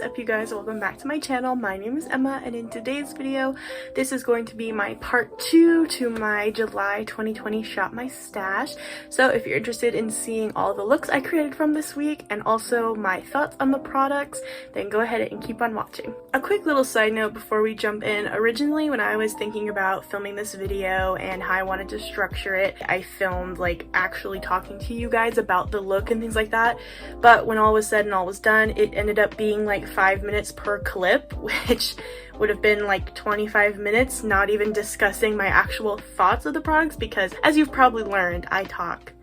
up, you guys? Welcome back to my channel. My name is Emma, and in today's video this is going to be my part 2 to my July 2020 shop my stash. So if you're interested in seeing all the looks I created from this week and also my thoughts on the products, then go ahead and keep on watching. A quick little side note before we jump in. Originally, when I was thinking about filming this video and how I wanted to structure it, I filmed like actually talking to you guys about the look and things like that, but when all was said and all was done, it ended up being like 5 minutes per clip, which would have been like 25 minutes not even discussing my actual thoughts of the products, because as you've probably learned, I talk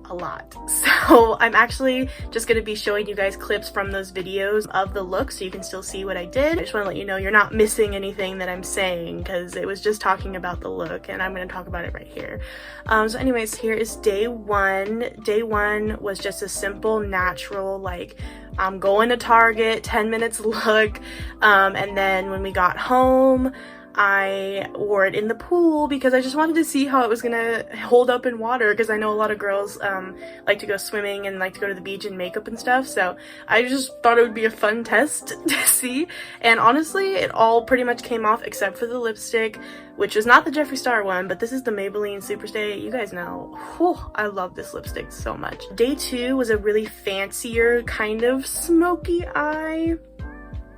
a lot. So I'm actually just going to be showing you guys clips from those videos of the look so you can still see what I did. I just want to let you know you're not missing anything that I'm saying, because it was just talking about the look and I'm going to talk about it right here. So anyways, here is day one. Day one was just a simple, natural, like I'm going to Target, 10 minutes look. And then when we got home, I wore it in the pool because I just wanted to see how it was gonna hold up in water, because I know a lot of girls like to go swimming and like to go to the beach in makeup and stuff, so I just thought it would be a fun test to see. And honestly, it all pretty much came off except for the lipstick, which is not the Jeffree Star one, but this is the Maybelline Superstay. You guys know, whew, I love this lipstick so much. Day two was a really fancier kind of smoky eye.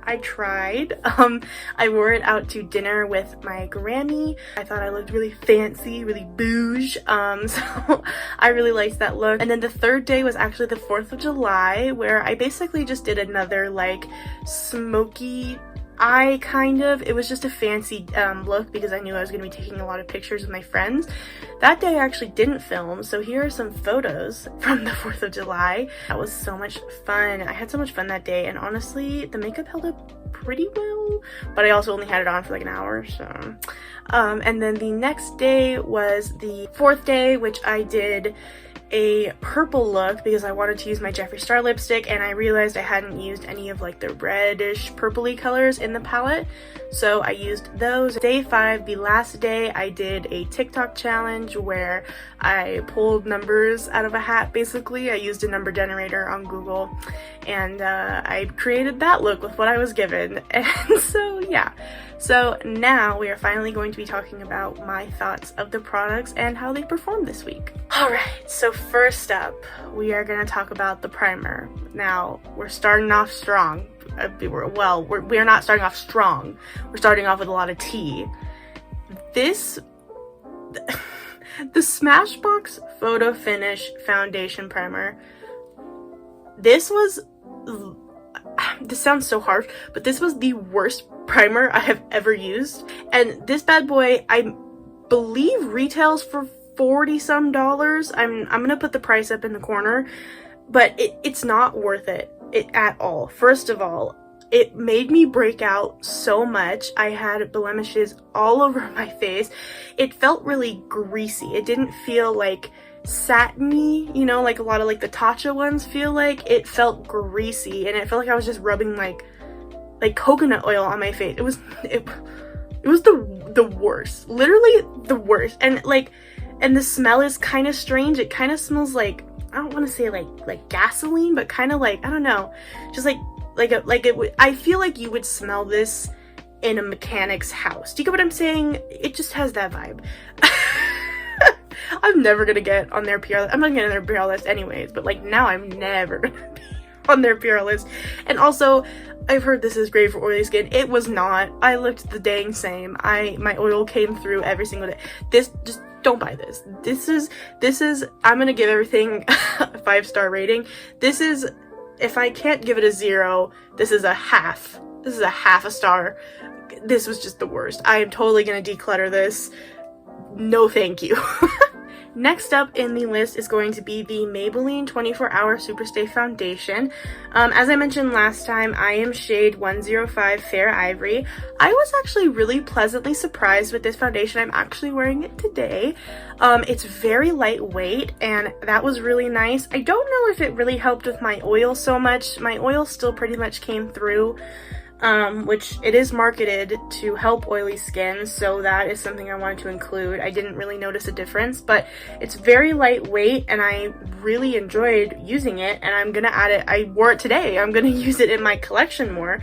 I tried. I wore it out to dinner with my Grammy. I thought I looked really fancy, really bouge, so I really liked that look. And then the third day was actually the 4th of July, where I basically just did another like smoky eye kind of. It was just a fancy look because I knew I was going to be taking a lot of pictures with my friends. That day I actually didn't film, so here are some photos from the 4th of July. That was so much fun. I had so much fun that day, and honestly, the makeup held up pretty well, but I also only had it on for like an hour, so. And then the next day was the 4th day, which I did a purple look because I wanted to use my Jeffree Star lipstick, and I realized I hadn't used any of like the reddish purpley colors in the palette, so I used those. Day 5, the last day, I did a TikTok challenge where I pulled numbers out of a hat. Basically, I used a number generator on Google, and I created that look with what I was given. And so yeah, so now we are finally going to be talking about my thoughts of the products and how they performed this week. Alright, so first up, we are going to talk about the primer. Now, we're starting off strong. We're not starting off strong. We're starting off with a lot of tea. The Smashbox Photo Finish Foundation Primer. This sounds so harsh, but this was the worst primer I have ever used. And this bad boy, I believe, retails for $40 some. I'm gonna put the price up in the corner, but it's not worth it at all. First of all, it made me break out so much. I had blemishes all over my face. It felt really greasy. It didn't feel like satiny, you know, like a lot of like the Tatcha ones feel like. It felt greasy, and it felt like I was just rubbing like coconut oil on my face. It was the worst, literally the worst. And the smell is kind of strange. It kind of smells like, I don't want to say like gasoline, but kind of like, I don't know, just I feel like you would smell this in a mechanic's house. Do you get what I'm saying? It just has that vibe. I'm never gonna get on their PR list. I'm not getting on their PR list anyways, but like now I'm never gonna be on their PR list. And also, I've heard this is great for oily skin. It was not. I looked the dang same. My oil came through every single day. Just don't buy this. This is, I'm gonna give everything a 5-star rating. This is, if I can't give it a 0, this is a half. This is a half a star. This was just the worst. I am totally gonna declutter this. No thank you. Next up in the list is going to be the Maybelline 24-Hour Superstay Foundation. As I mentioned last time, I am shade 105 Fair Ivory. I was actually really pleasantly surprised with this foundation. I'm actually wearing it today. It's very lightweight, and that was really nice. I don't know if it really helped with my oil so much. My oil still pretty much came through. which it is marketed to help oily skin, so that is something I wanted to include. I didn't really notice a difference, but it's very lightweight and I really enjoyed using it, and I'm gonna add it. I wore it today. I'm gonna use it in my collection more.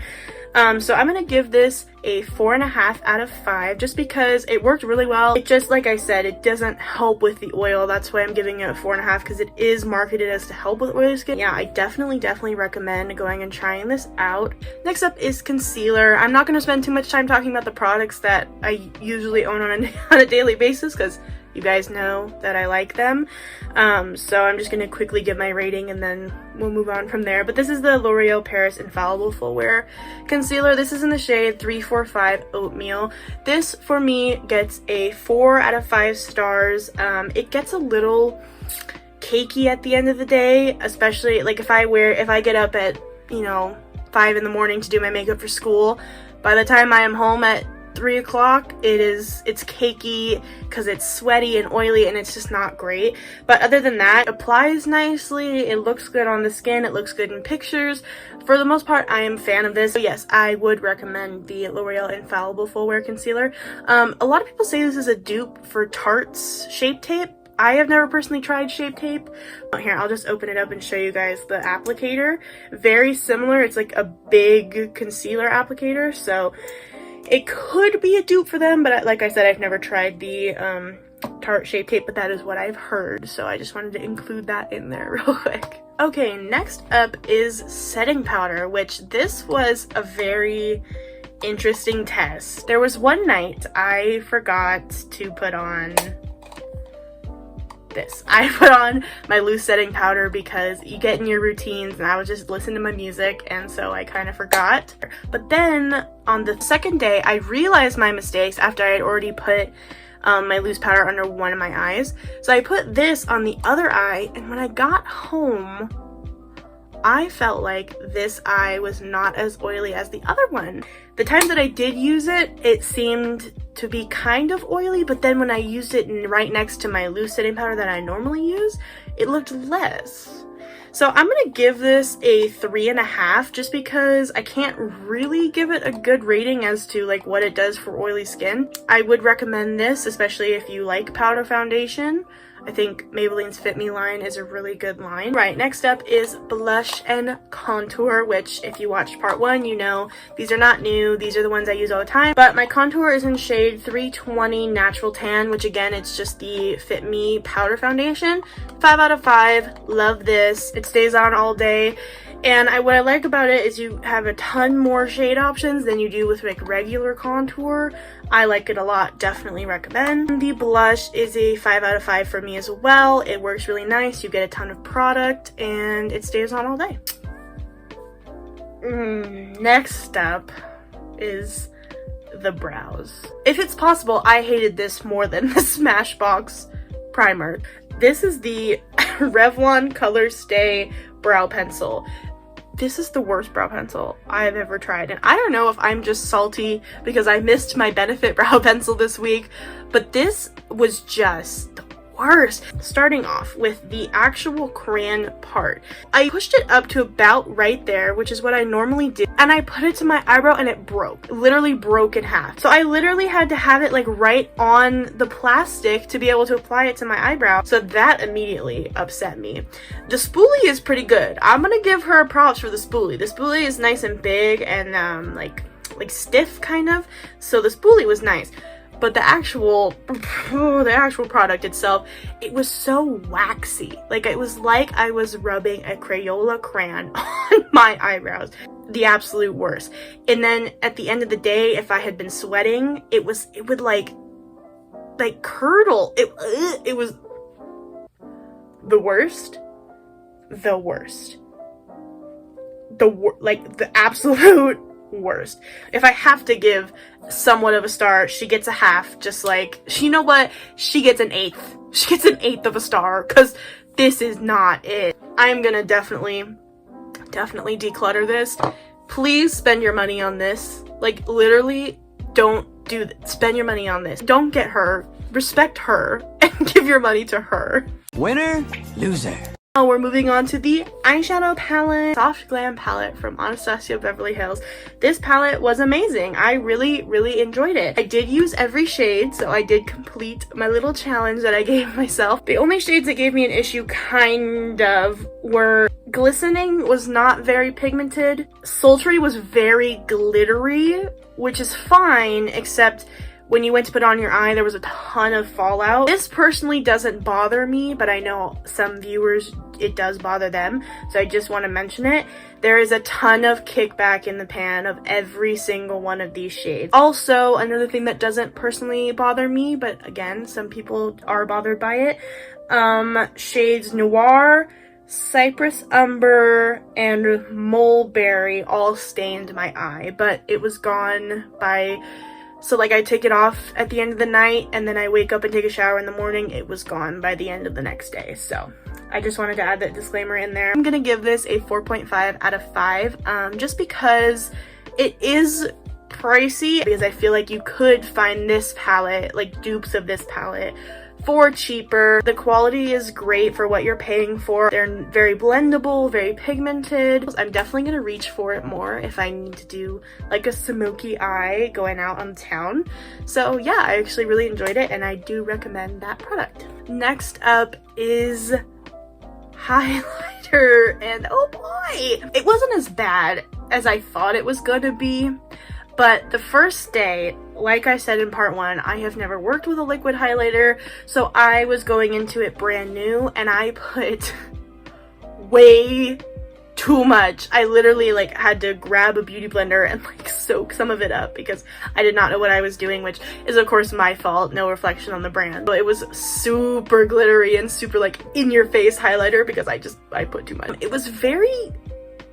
So I'm gonna give this a 4.5 out of 5 just because it worked really well. It just, like I said, it doesn't help with the oil. That's why I'm giving it a 4.5, because it is marketed as to help with oily skin. Yeah, I definitely recommend going and trying this out. Next up is concealer. I'm not gonna spend too much time talking about the products that I usually own on a daily basis, because you guys know that I like them. So I'm just gonna quickly give my rating and then we'll move on from there. But this is the L'Oreal Paris Infallible Full Wear Concealer. This is in the shade 345 Oatmeal. This, for me, gets a 4 out of 5 stars. It gets a little cakey at the end of the day, especially like if I get up at, you know, 5 in the morning to do my makeup for school. By the time I am home at 3 o'clock, it's cakey because it's sweaty and oily and it's just not great. But other than that, it applies nicely, it looks good on the skin, it looks good in pictures. For the most part, I am a fan of this. So yes, I would recommend the L'Oreal Infallible Full Wear Concealer. A lot of people say this is a dupe for Tarte's Shape Tape. I have never personally tried Shape Tape. Here, I'll just open it up and show you guys the applicator. Very similar. It's like a big concealer applicator, so it could be a dupe for them, but like I said, I've never tried the Tarte Shape Tape, but that is what I've heard, so I just wanted to include that in there real quick. Okay, next up is setting powder, which this was a very interesting test. There was one night I forgot to put on this. I put on my loose setting powder because you get in your routines, and I was just listening to my music, and so I kind of forgot. But then on the second day, I realized my mistakes after I had already put my loose powder under one of my eyes. So I put this on the other eye, and when I got home, I felt like this eye was not as oily as the other one. The time that I did use it, it seemed to be kind of oily, but then when I used it right next to my loose setting powder that I normally use, it looked less. So I'm gonna give this a 3.5 just because I can't really give it a good rating as to like what it does for oily skin. I would recommend this, especially if you like powder foundation. I think Maybelline's Fit Me line is a really good line. Right, next up is blush and contour, which if you watched part 1, you know these are not new. These are the ones I use all the time. But my contour is in shade 320 Natural Tan, which again, it's just the Fit Me powder foundation. 5 out of 5. Love this. It stays on all day. And what I like about it is you have a ton more shade options than you do with like regular contour. I like it a lot, definitely recommend. The blush is a 5 out of 5 for me as well. It works really nice, you get a ton of product, and it stays on all day. Next up is the brows. If it's possible, I hated this more than the Smashbox primer. This is the Revlon Color Stay brow pencil. This is the worst brow pencil I've ever tried, and I don't know if I'm just salty because I missed my Benefit brow pencil this week, but this was just the worst. Starting off with the actual crayon part, I pushed it up to about right there, which is what I normally do, and I put it to my eyebrow and it broke. It literally broke in half. So I literally had to have it like right on the plastic to be able to apply it to my eyebrow, so that immediately upset me. The spoolie is pretty good. I'm gonna give her props for the spoolie. The spoolie is nice and big and like stiff kind of, so the spoolie was nice. But the actual product itself, it was so waxy. Like, it was like I was rubbing a Crayola crayon on my eyebrows. The absolute worst. And then at the end of the day, if I had been sweating, it would like curdle. It was the worst. Like the absolute worst. If I have to give somewhat of a star, she gets a half, just like, you know what, she gets an 1/8. She gets an 1/8 of a star, because this is not it. I'm gonna definitely declutter this. Please spend your money on this. Like, literally, don't do that. Spend your money on this. Don't get her. Respect her and give your money to her. Winner, loser. We're moving on to the eyeshadow palette, Soft Glam palette from Anastasia Beverly Hills. This palette was amazing. I really enjoyed it. I did use every shade, so I did complete my little challenge that I gave myself. The only shades that gave me an issue kind of were Glistening was not very pigmented. Sultry was very glittery, which is fine, except when you went to put on your eye, there was a ton of fallout. This personally doesn't bother me, but I know some viewers, it does bother them, so I just want to mention it. There is a ton of kickback in the pan of every single one of these shades. Also, another thing that doesn't personally bother me, but again, some people are bothered by it, shades Noir, Cypress Umber, and Mulberry all stained my eye, but it was gone by... So like I take it off at the end of the night and then I wake up and take a shower in the morning, it was gone by the end of the next day. So I just wanted to add that disclaimer in there. I'm gonna give this a 4.5 out of 5 just because it is pricey, because I feel like you could find this palette, like dupes of this palette, for cheaper. The quality is great for what you're paying for. They're very blendable, very pigmented. I'm definitely gonna reach for it more if I need to do like a smoky eye going out on town. So yeah, I actually really enjoyed it and I do recommend that product. Next up is highlighter, and oh boy, it wasn't as bad as I thought it was gonna be. But the first day, like I said in part 1, I have never worked with a liquid highlighter, so I was going into it brand new and I put way too much. I literally like had to grab a beauty blender and like soak some of it up because I did not know what I was doing, which is of course my fault, no reflection on the brand. But it was super glittery and super like in your face highlighter because I put too much. It was very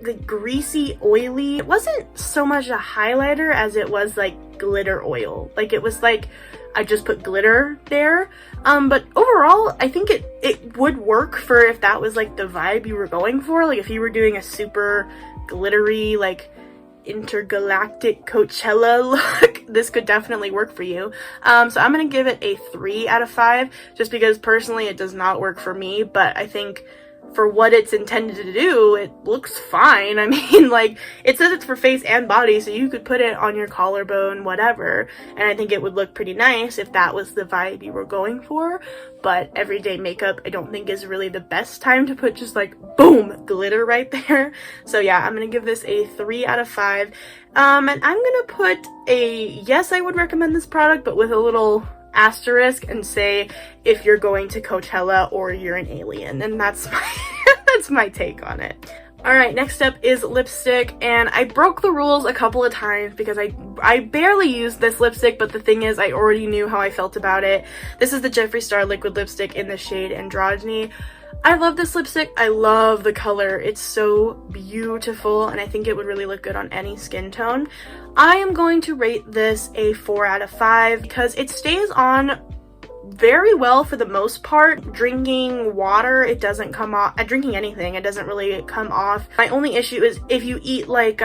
like greasy, oily. It wasn't so much a highlighter as it was like glitter oil. Like it was like I just put glitter there. But overall, I think it would work for if that was like the vibe you were going for. Like if you were doing a super glittery, like intergalactic Coachella look, this could definitely work for you. So I'm gonna give it a 3 out of 5 just because personally it does not work for me, but I think for what it's intended to do, it looks fine. I mean, like, it says it's for face and body, so you could put it on your collarbone, whatever, and I think it would look pretty nice if that was the vibe you were going for. But everyday makeup, I don't think is really the best time to put just like, boom, glitter right there. So yeah, I'm gonna give this a 3 out of 5. And I'm gonna put a, yes, I would recommend this product, but with a little asterisk and say if you're going to Coachella or you're an alien, and that's my that's my take on it. All right, next up is lipstick, and I broke the rules a couple of times because I barely used this lipstick, but the thing is I already knew how I felt about it. This is the Jeffree Star liquid lipstick in the shade Androgyny. I love this lipstick. I love the color. It's so beautiful and I think it would really look good on any skin tone. I am going to rate this a 4 out of 5 because it stays on very well for the most part. Drinking water, it doesn't come off. Drinking anything, it doesn't really come off. My only issue is if you eat like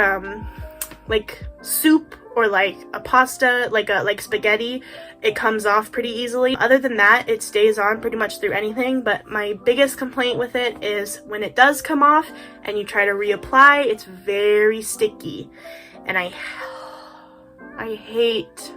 soup or like a pasta, like spaghetti, it comes off pretty easily. Other than that, it stays on pretty much through anything, but my biggest complaint with it is when it does come off and you try to reapply, it's very sticky. And I hate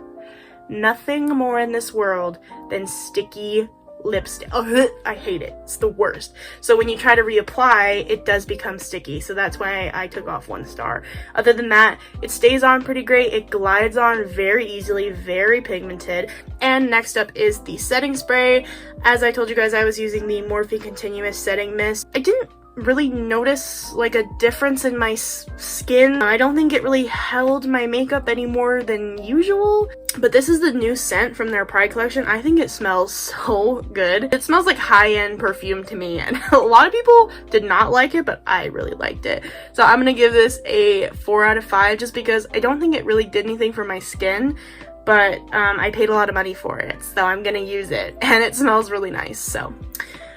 nothing more in this world than sticky lipstick. Oh, I hate it. It's the worst. So when you try to reapply, it does become sticky. So that's why I took off 1 star. Other than that, it stays on pretty great. It glides on very easily, very pigmented. And next up is the setting spray. As I told you guys, I was using the Morphe Continuous Setting Mist. I didn't really notice like a difference in my skin. I don't think it really held my makeup any more than usual, but this is the new scent from their Pride collection. I think it smells so good. It smells like high-end perfume to me, and a lot of people did not like it, but I really liked it. So I'm gonna give this a 4 out of 5 just because I don't think it really did anything for my skin, but I paid a lot of money for it, so I'm gonna use it, and it smells really nice. So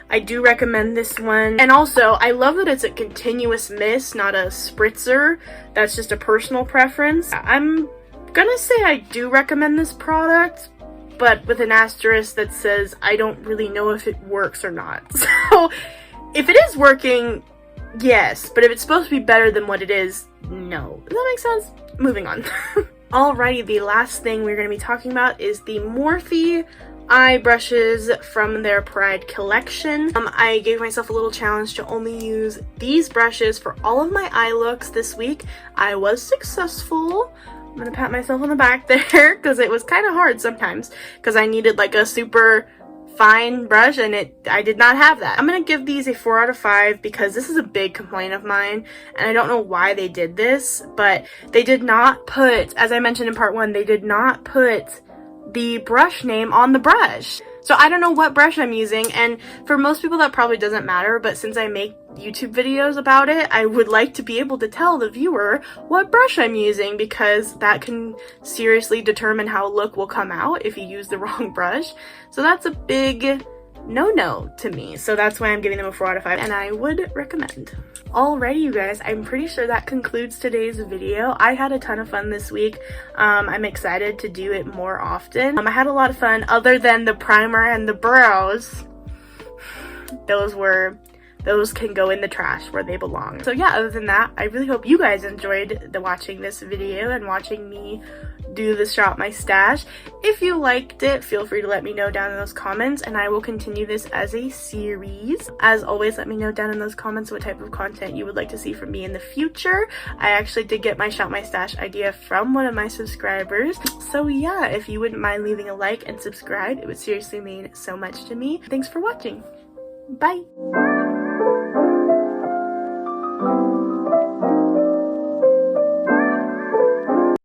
I do recommend this one. And also, I love that it's a continuous mist, not a spritzer. That's just a personal preference. I'm gonna say I do recommend this product, but with an asterisk that says I don't really know if it works or not. So If it is working, yes, but if it's supposed to be better than what it is, no. Does that make sense? Moving on. Alrighty, the last thing we're going to be talking about is the Morphe eye brushes from their Pride collection. I gave myself a little challenge to only use these brushes for all of my eye looks this week. I was successful. I'm gonna pat myself on the back there because it was kind of hard sometimes because I needed like a super fine brush and I did not have that. I'm gonna give these a 4 out of 5 because this is a big complaint of mine and I don't know why they did this, but they did not put, as I mentioned in part 1, they did not put the brush name on the brush. So I don't know what brush I'm using, and for most people that probably doesn't matter, but since I make YouTube videos about it, I would like to be able to tell the viewer what brush I'm using because that can seriously determine how a look will come out if you use the wrong brush. So that's a big no-no to me. So that's why I'm giving them a 4 out of 5 and I would recommend. Alrighty, you guys, I'm pretty sure that concludes today's video. I had a ton of fun this week. I'm excited to do it more often. I had a lot of fun other than the primer and the brows. Those can go in the trash where they belong. So yeah, other than that, I really hope you guys enjoyed watching this video and watching me do the Shop My Stash. If you liked it, feel free to let me know down in those comments and I will continue this as a series. As always, let me know down in those comments what type of content you would like to see from me in the future. I actually did get my Shop My Stash idea from one of my subscribers. So yeah, if you wouldn't mind leaving a like and subscribe, it would seriously mean so much to me. Thanks for watching. Bye!